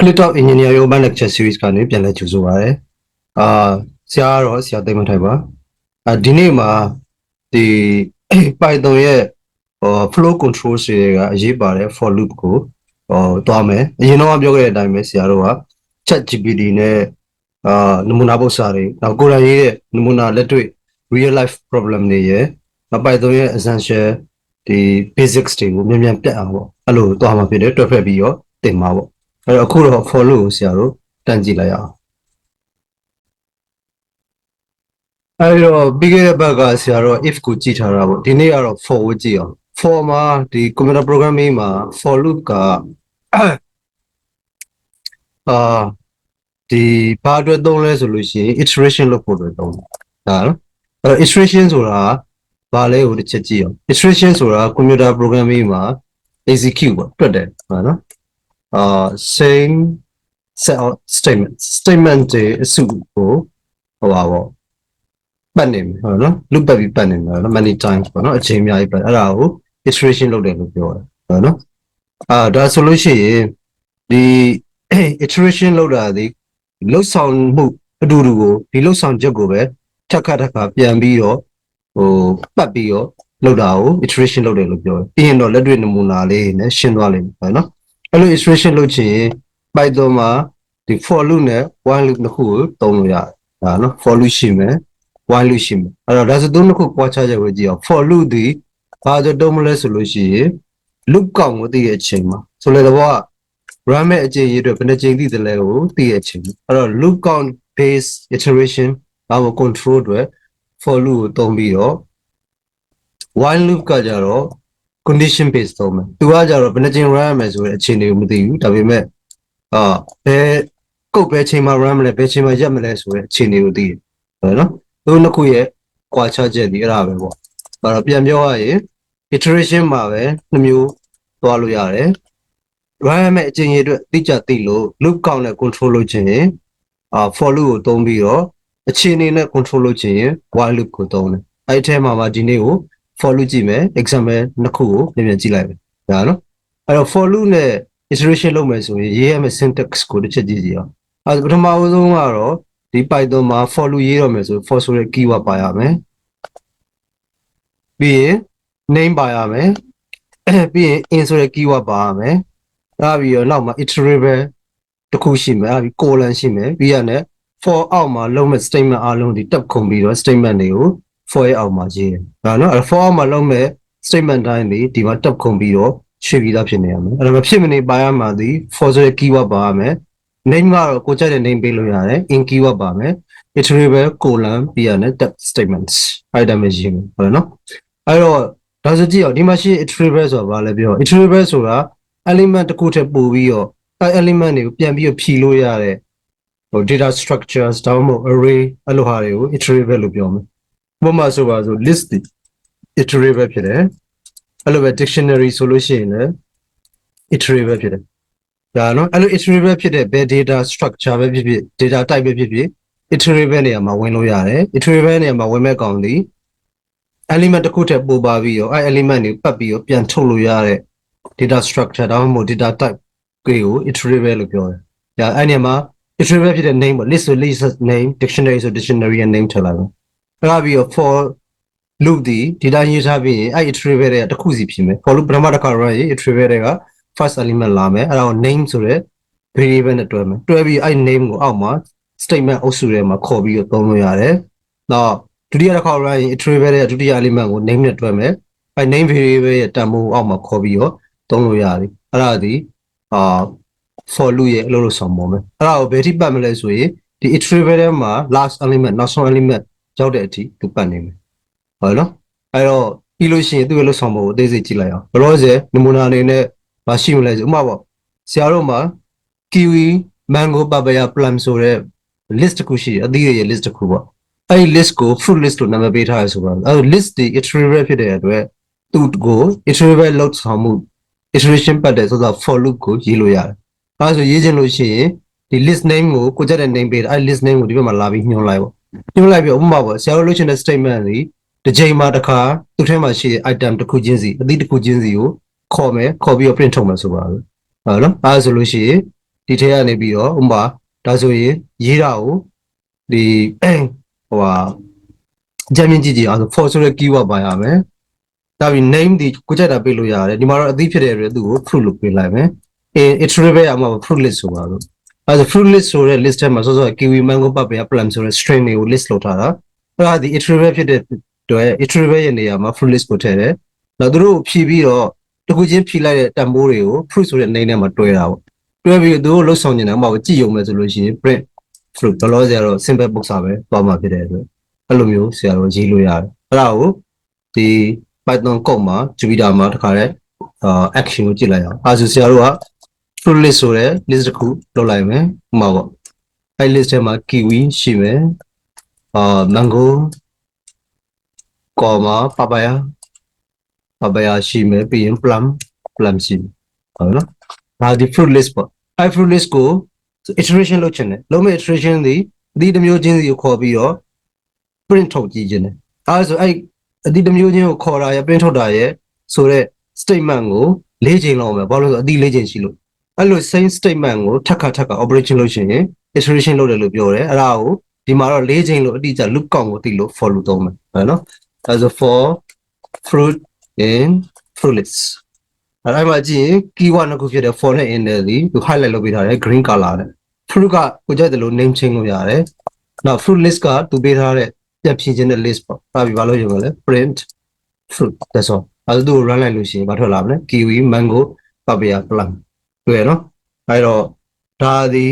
Clitop engineer urban lecture series ကနေပြန်လဲကြိုဆိုပါရစေ။ဆရာကတော့ဆရာသိမ့်မထိုင်ပါ။ဒီနေ့မှာဒီ Python ရဲ့flow control တွေကအရေးပါတယ် for loop ကိုတွားမယ်။အရင်တော့ပြောခဲ့တဲ့အတိုင်းပဲဆရာတို့က chat GPT နဲ့နမူနာပု္ပ္ပစာတွေနောက်ကိုယ်တိုင်ရေးတဲ့နမူနာလက်တွေ့ real life problem တွေရဲ့ Python ရဲ့ essential ဒီ basics တွေကိုမြန်မြန်ပြတ်အောင်ပေါ့အဲ့လိုတွားမှာဖြစ်တယ်တွက်ဖက်ပြီးတော့သင်ပါပေါ့အဲ့တော့အခုတော့ follow ကိုဆရာတို့တန်းကြည့်လိုက်အောင်အဲ့တော့ပြီးခဲ့တဲ့ဘက်ကဆရာတို့ if ကိုကြည့်ထားတာပေါ့ဒီနေ့ကတော့ for ကိုကြည့်အောင် for မှာဒီ computer programming မှာ for loop ကဒီဘာအတွက်သုံးလဲဆိုလို့ရှိရင် iteration လုပ်ဖို့အတွက်သုံးတာနော်အဲ့တော့ iteration ဆိုတာဘာလဲကိုတစ်ချက်ကြည့်အောင် iteration ဆိုတာ computer programming မှာ execute ပေါ့တွက်တယ်ဟုတ်နော်same set of statement တွေအစုကိုဟိုပါပေါ့ပတ်နေမယ်ဟုတ်နော် loop ပတ်ပြီးပတ်နေမယ်နော် many times ပေါ့နော်အချိန်အများကြီးပတ်အဲ့ဒါကို iteration လုပ်တယ်လို့ပြောတယ်ဟုတ်နော်ဒါဆိုလို့ရှိရင်ဒီ iteration လုပ်တာဒီလှုပ်ဆောင်မှုအတူတူကိုဒီလှုပ်ဆောင်ချက်ကိုပဲထပ်ခါပြန်ပြီးတော့ဟိုပတ်ပြီးတော့လုပ်တာကို iteration လုပ်တယ်လို့ပြောတယ်ပြီးရင်တော့လက်တွေ့နမူနာလေးနဲ့ရှင်းသွားလိမ့်မယ်ဟုတ်နော်အဲ့လို iteration လုပ်ချင် Python မှာဒီ for loop နဲ့ while loop နှစ်ခုကိုသုံးလို့ရတယ်ဒါနော် for loop ရှိမယ် while loop ရှိမယ်အဲ့တော့ဒါဆိုသုံးနှစ်ခုပွားခြားချက်ကိုကြည့်အောင် for loop ဒီဘာကြောင့်တုံးမလဲဆိုလို့ရှိရင် loop ကောင်ကိုသိတဲ့အချိန်မှာဆိုလေတော့ run မဲ့အချိန်ရအတွက်ဘယ်နှချိန်သိတယ်လဲကိုသိတဲ့အချိန်အဲ့တော့ loop count base iteration ဘာကို control အတွက် for loop ကိုသုံးပြီးတော့ while loop ကကြတော့ condition based သုံးမယ်သူကကြတော့ဘယ်နှချိန် run ရမယ်ဆိုတဲ့အချိန်တွေကိုမသိဘူးဒါပေမဲ့ဘယ်ကုတ်ပဲချိန်မှာ run မလဲဘယ်ချိန်မှာရပ်မလဲဆိုတဲ့အခြေအနေကိုသိတယ်ဟုတ်နော်သူနှစ်ခုရဲ့ကွာခြားချက်ဒီအဲ့ဒါပဲပေါ့အဲ့တော့ပြန်ပြောရရင် iteration မှာပဲနှစ်မျိုးသွားလို့ရတယ် run ရမယ့်အချိန်ရဲ့အတွက်တိကျသိလို့ loop count နဲ့ control လုပ်ခြင်းရင်for loop ကိုသုံးပြီးတော့အခြေအနေနဲ့ control လုပ်ခြင်းရင် while loop ကိုသုံးတယ်အဲ့ဒီထဲမှာဒီနေ့ကို for loop ကြည့်မယ် example နှစ်ခုကိုပြန်ကြည့်လိုက်မယ်ဒါနော်အဲ့တော့ for loop နဲ့ iteration လုပ်မယ်ဆိုရင်ရေးရမယ့် syntax ကိုတစ်ချက်ကြည့်ကြည့်အောင်ပထမဆုံးကတော့ဒီ Python မှာ for loop ရေးရမယ်ဆို for ဆိုတဲ့ keyword ပါရမယ်ပြီးရင် name ပါရမယ်ပြီးရင် in ဆိုတဲ့ keyword ပါရမယ်အဲ့ပြီးတော့နောက်မှာ iterable တစ်ခုရှိမယ်အဲ့ပြီး colon ရှိမယ်ပြီးရတဲ့ for အောက်မှာလုံးမဲ့ statement အားလုံးဒီတက်ခုံပြီးတော့ statement တွေကို for ရဲ့အောက်မှာရေးဒါနော်အဲ့ for အောက်မှာလုံးမဲ့ statement တိုင်းဒီမှာတက်ခုံပြီးတော့ရွှေ့ပြီးသားဖြစ်နေရမယ်အဲ့တော့မဖြစ်မနေပါရမှာဒီ for ဆိုတဲ့ keyword ပါရမယ် name ကတော့ကိုကြိုက်တဲ့ name ပေးလို့ရတယ် in keyword ပါမယ် iterable colon ပြီးရတဲ့ tab statements အဲ့ဒါမျိုးရေးမယ်ဟုတ်နော်အဲ့တော့ဒါဆိုကြည့်အောင်ဒီမှာရှိ iterable ဆိုတာဘာလဲပြော iterable ဆိုတာ element တစ်ခုထပ်ပို့ပြီးတော့အဲ့ element တွေကိုပြန်ပြီးတော့ဖြီလို့ရတဲ့ဟို data structures ဒါမှမဟုတ် array အဲ့လိုဟာတွေကို iterable လို့ပြောမယ်ဥပမာဆိုပါဆို list iterable ဖြစ်တယ်အဲ့လိုပဲ dictionary ဆိုလို့ရှိရင်လည်း iterable ဖြစ်တယ်ဒါနော်အဲ့လို iterable ဖြစ်တဲ့ဘယ် data structure ပဲဖြစ်ဖြစ် data type ပဲဖြစ်ဖြစ် iterable နေရာမှာဝင်လို့ရတယ် iterable နေရာမှာဝင်မဲ့ကောင်ဒီ element တစ်ခုထပ်ပို့ပါပြီးတော့အဲ့ element တွေပတ်ပြီးတော့ပြန်ထုတ်လို့ရတဲ့ data structure ဒါမှမဟုတ် data type ကို iterable လို့ပြောတယ်ဒါအဲ့နေရာမှာ iterable ဖြစ်တဲ့ name ပေါ့ list ဆို list name dictionary ဆို dictionary ရဲ့ name ထည့်လိုက်မယ်အဲ့ပြီးတော့ for loop ဒီ data ရေးထားပြီးရင်အဲ့ iterable တွေကတစ်ခုစီဖြစ်မယ် for loop ပထမတစ်ခါ run ရင် iterable တွေက first element လာမယ်အဲ့ဒါကို name ဆိုတဲ့ variable နဲ့တွဲမယ်တွဲပြီးအဲ့ name ကိုအောက်မှာ statement အုပ်စုထဲမှာခေါ်ပြီးတော့သုံးလို့ရတယ်နောက်ဒုတိယတစ်ခါ run ရင် iterable ရဲ့ဒုတိယ element ကို name နဲ့တွဲမယ်အဲ့ name variable ရဲ့တန်ဖိုးအောက်မှာခေါ်ပြီးတော့သုံးလို့ရတယ်အဲ့ဒါဒီfor loop ရဲ့အလုပ်လုပ်ဆောင်ပုံပဲအဲ့ဒါကိုဘယ်ထိပတ်မလဲဆိုရင်ဒီ iterable ထဲမှာ last element နောက်ဆုံး element ရောက်တဲ့အထိသူပတ်နေမယ်ဟုတ်နော်အဲ့တော့ပြီးလို့ရှိရင်သူ့ရဲ့လုပ်ဆောင်ပုံကိုအသေးစိတ်ကြည့်လိုက်အောင်ဘလို့စေနမူနာအနေနဲ့မရှိမလဲဆိုဥပမာပေါ့ဆရာတို့မှာ kiwi mango papaya plum ဆိုတဲ့ list တစ်ခုရှိတယ်အသီးရဲ့ list တစ်ခုပေါ့အဲ့ဒီ list ကို fruit list လို့နာမည်ပေးထားရဆိုပါအဲ့ list ဒီ iterable ဖြစ်တဲ့အတွက်သူ့ကို iterable လုပ်ဆောင်မှု iteration ပတ်တယ်ဆိုတော့ for loop ကိုရေးလို့ရတယ်အဲဆိုရေးခြင်းလို့ရှိရင်ဒီ list name ကိုကြက်တဲ့ name ပေးတယ်အဲ့ list name ကိုဒီဘက်မှာလာပြီးညွှန်းလိုက်ပေါ့ညွှန်းလိုက်ပြီးဥပမာပေါ့ဆရာတို့လုပ်ချင်တဲ့ statement ဒီတစ်ချိန်မှာတစ်ခါသူ့ထဲမှာရှိတဲ့ item တစ်ခုချင်းစီအသီးတစ်ခုချင်းစီကိုခေါ်မယ်ခေါ်ပြီးတော့ print ထုတ်မယ်ဆိုပါလို့ဟုတ်နော်အဲဆိုလို့ရှိရင်ဒီ ဒီထဲကနေပြီးတော့ဥပမာဒါဆိုရင်ရေးတာကိုဒီဟိုဟာအကြမ်းမြင့်ကြည့်ကြည့်အောင်ဆို for ဆိုတဲ့ keyword ပါရမယ်ဒါပြီး name ဒီကိုကြိုက်တာပေးလို့ရတယ်ဒီမှာတော့အသိဖြစ်တဲ့အတွက်သူ့ကို fruit လို့ပေးလိုက်မယ်iterable ရမှာ fruit list ဆိုပါတော့အဲဒါ fruit list ဆိုတဲ့ list ထဲမှာစောစော kiwi mango papaya plum ဆိုတဲ့ string တွေကို list လုပ်ထားတာအဲ့ဒါဒီ iterable ဖြစ်တဲ့အတွက် iterable ရဲ့နေရာမှာ fruit list ကိုထည့်တယ်နောက်သူတို့ဖြည့်ပြီးတော့တခုချင်းဖြည့်လိုက်တဲ့တန်ဖိုးတွေကို fruit ဆိုတဲ့ name ထဲမှာတွဲတာပေါ့တွဲပြီးသူတို့လှုပ်ဆောင်နေတာမှာကြည့်ရုံပဲဆိုလို့ရှိရင် print fruit တော့လောဆရာတော့ simple box စာပဲသွားမှာဖြစ်တဲ့အတွက်အဲ့လိုမျိုးဆရာတို့ရေးလို့ရတယ်အဲ့ဒါကိုဒီ Python code မှာ Jupyter မှာတခါလဲaction ကိုကြည့်လိုက်အောင်အဲဆိုဆရာတို့က fruit list ဆိုတဲ့ list တစ်ခုလုပ်လိုက်မယ်ဥပမာပေါ့အဲ့ list ထဲမှာ kiwi ရှိမယ်mango papaya ရှိမယ်ပြီးရင် plum ရှိမယ်ဟုတ်နော်ဒါဒီ fruit list ပေါ့အဲ့ fruit list ကို iteration လုပ်ချင်တယ်လုံးမဲ့ iteration ဒီအဒီတစ်မျိုးချင်းစီကိုခေါ်ပြီးတော့ print ထုတ်ကြည့်ခြင်းတယ်အဲဆိုအဲ့အဒီတစ်မျိုးချင်းကိုခေါ်တာရ print ထုတ်တာရဆိုတော့ statement ကို၄ချိန်လောက်ပဲဘာလို့လဲဆိုအဒီ၄ချိန်ရှိလို့အဲ့လို same statement ကိုထပ်ခါ operation လုပ်ရှင်ရင် iteration လုပ်တယ်လို့ပြောတယ်အဲ့ဒါကိုဒီမှာတော့၄ချိန်လို့အတိအကျ loop count ကိုသိလို့ for လို့သုံးမယ်ဟုတ်နော်အဲဆို for fruit in fruit list အဲ့မှာကြည့်ရင် keyword နှစ်ခုဖြစ်တဲ့ for နဲ့ in နဲ့ဒီသူ highlight လုပ်ပေးထားတယ် green color နဲ့ fruit ကကိုကြိုက်တယ်လို့ name change လုပ်ရတယ်နောက် fruit list ကသူပေးထားတဲ့ပြန်ဖြည့်ခြင်းတဲ့ list ပေါ့အဲ့ဒီဘာလို့ရုံလဲ print fruit that's all အဲ့ဒါသူ run လိုက်လို့ရှိရင်ဘာထွက်လာမလဲ kiwi mango papaya plum တွေ့ရနော်အဲ့တော့ဒါဒီ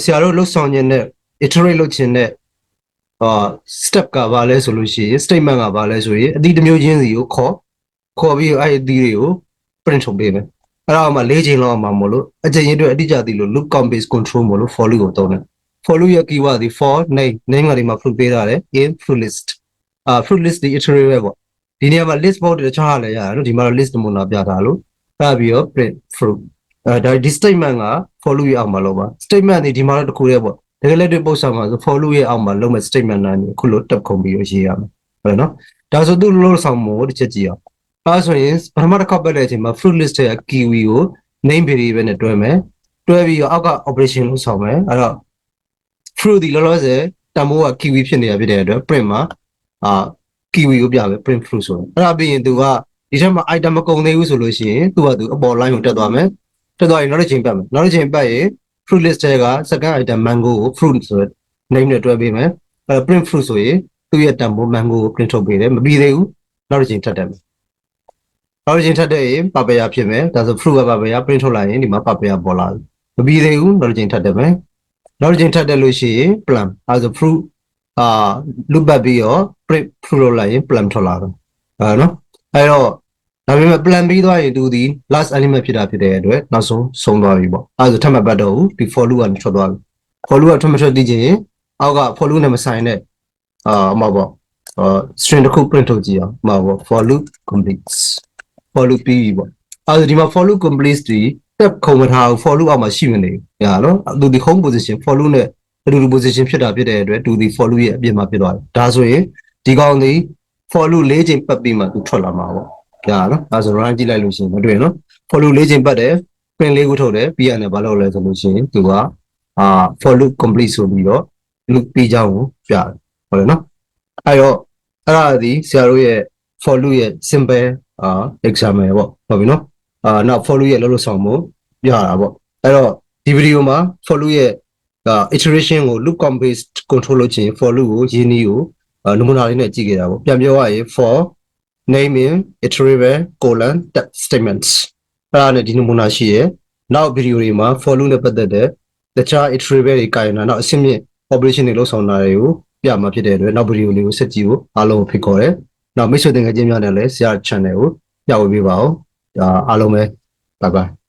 ဆရာတို့လှုပ်ဆောင်ခြင်းနဲ့ iterate လုပ်ခြင်းနဲ့ step ကဘာလဲဆိုလို့ရှိရင် statement ကဘာလဲဆိုရင်အတိတစ်မျိုးချင်းစီကိုခေါ်ပြီးအဲ့ဒီအသီးတွေကို print ထုတ်ပေးမယ်အဲ့ဒါမှ၄ချိန်လောက်မှမလို့အချိန်ရင်အတွက်အတိအကျသိလို့ loop count based control မလို့ for loop ကိုသုံးတယ် for loop ရဲ့ keyword ဒီ for name ကဒီမှာ fruit ပေးထားတယ် in fruit list fruit list ဒီ iterate ပဲပေါ့ဒီနေရာမှာ list ပေါ့တခြားလည်းရတယ်နော်ဒီမှာတော့ list နမူနာပြထားလို့အဲ့ပြီးတော့ print fruit ဒါဒီ statement က for loop ရဲ့အောက်မှာလောက်ပါ statement ဒီမှာတော့တစ်ခုတည်းပေါ့တကယ်လည်းတွေ့ပုတ်ဆောင်မှာဆို for loop ရဲ့အောက်မှာလုံးမဲ့ statement နာနေခုလိုတက်ခုံပြီးရေးရမယ်ဟုတ်နော်ဒါဆိုသူ့လို့ဆောင်မို့တစ်ချက်ကြည့်အောင်အဲဆိုရင်ပထမတစ်ခေါက်ပတ်တဲ့အချိန်မှာ fruit list ရဲ့ kiwi ကို name variable နဲ့တွဲမယ်တွဲပြီးတော့အောက်က operation လို့ဆောင်မယ်အဲ့တော့ fruit ဒီလောလောဆယ်တန်ဖိုးက kiwi ဖြစ်နေတာဖြစ်တဲ့အတွက် print မှာkiwi ကိုပြမယ် print fruit ဆိုတော့အဲ့ဒါပြီးရင်သူကဒီထဲမှာ item မကုန်သေးဘူးဆိုလို့ရှိရင်သူကသူအပေါ် line ကိုတက်သွားမယ်တက်သွားရင်နောက်တစ်ချိန်ပတ်မယ်နောက်တစ်ချိန်ပတ်ရင် fruit list က second item mango ကို fruit ဆိုတဲ့ name နဲ့တွဲပေးမယ်အဲ့ print fruit ဆိုရင်သူ့ရဲ့တန်ဖိုး mango ကို print ထုတ်ပေးတယ်မပြီးသေးဘူးနောက်တစ်ချိန်ထပ်တက်မယ်နောက်တစ်ချိန်ထပ်တက်ရင် papaya ဖြစ်မယ်ဒါဆို fruit က papaya print ထုတ်လိုက်ရင်ဒီမှာ papaya ပေါ်လာပြီမပြီးသေးဘူးနောက်တစ်ချိန်ထပ်တက်မယ်နောက်တစ်ချိန်ထပ်တက်လို့ရှိရင် plum အဲဆို fruit loop back ပြီးတော့ print fruit လုပ်လိုက်ရင် plum ထွက်လာတယ်နော်အဲ့တော့ဒါပေမဲ့ plan ပြီးသွားရင်သူဒီ last element ဖြစ်တာဖြစ်တဲ့အတွက်နောက်ဆုံးသွားပြီပေါ့အဲဆိုထပ်မပတ်တော့ဘူးဒီ for loop ကနေထွက်သွားပြီ for loop ကထွက်မထွက်သိချင်ရင်အောက်က for loop နဲ့မဆိုင်တဲ့ဟောပေါ့string တစ်ခု print ထုတ်ကြည့်အောင်ဟောပေါ့ for loop completes for loop ပြီးပြီပေါ့အဲဆိုဒီမှာ for loop completes ဒီ step ခုံမထားဘူး for loop အောက်မှာရှိမနေဘူးဟာနော်သူဒီ home position for loop နဲ့အတူတူ position ဖြစ်တာဖြစ်တဲ့အတွက်သူဒီ for loop ရဲ့အပြင်မှာဖြစ်သွားတယ်ဒါဆိုရင်ဒီကောင်ဒီ for loop ၄ချိန်ပတ်ပြီးမှသူထွက်လာမှာပေါ့ကြာနော်အဲဆို run ကြည့်လိုက်လို့ရှိရင်မတွေ့နော် for loop ၄ချိန်ပတ်တယ် print ၄ခုထုတ်တယ်ပြီးရတယ်ဘာလုပ်လဲဆိုလို့ရှိရင်သူကfor loop complete ဆိုပြီးတော့ loop ပြီးကြောင်းကိုပြတယ်ဟုတ်တယ်နော်အဲ့တော့အဲ့ဒါဒီဆရာတို့ရဲ့ for loop ရဲ့ simple example ပေါ့ဟုတ်ပြီနော်နောက် for loop ရဲ့လှုပ်ဆောင်မှုပြတာပေါ့အဲ့တော့ဒီဗီဒီယိုမှာ for loop ရဲ့iteration ကို loop count based control လုပ်ချင် for loop ကိုရင်းနှီးကိုနမူနာလေးနဲ့ကြည့်ခဲ့တာပေါ့ပြန်ပြောရရင် for naming iterable statements အဲ့ဒါနဲ့ဒီနမူနာရှိရနောက်ဗီဒီယိုတွေမှာ for loop နဲ့ပတ်သက်တဲ့တခြား iterable တွေကိုင်နာနောက်အဆင့်မြင့် operation တွေလုပ်ဆောင်တာတွေကိုပြမှာဖြစ်တဲ့အတွက်နောက်ဗီဒီယိုလေးကိုဆက်ကြည့်ဖို့အားလုံးကိုဖိတ်ခေါ်တယ်နောက်မိတ်ဆွေတင်ငယ်ချင်းများနဲ့လည်းဆရာ channel ကိုပြဝေပေးပါဦးအားလုံးပဲ bye bye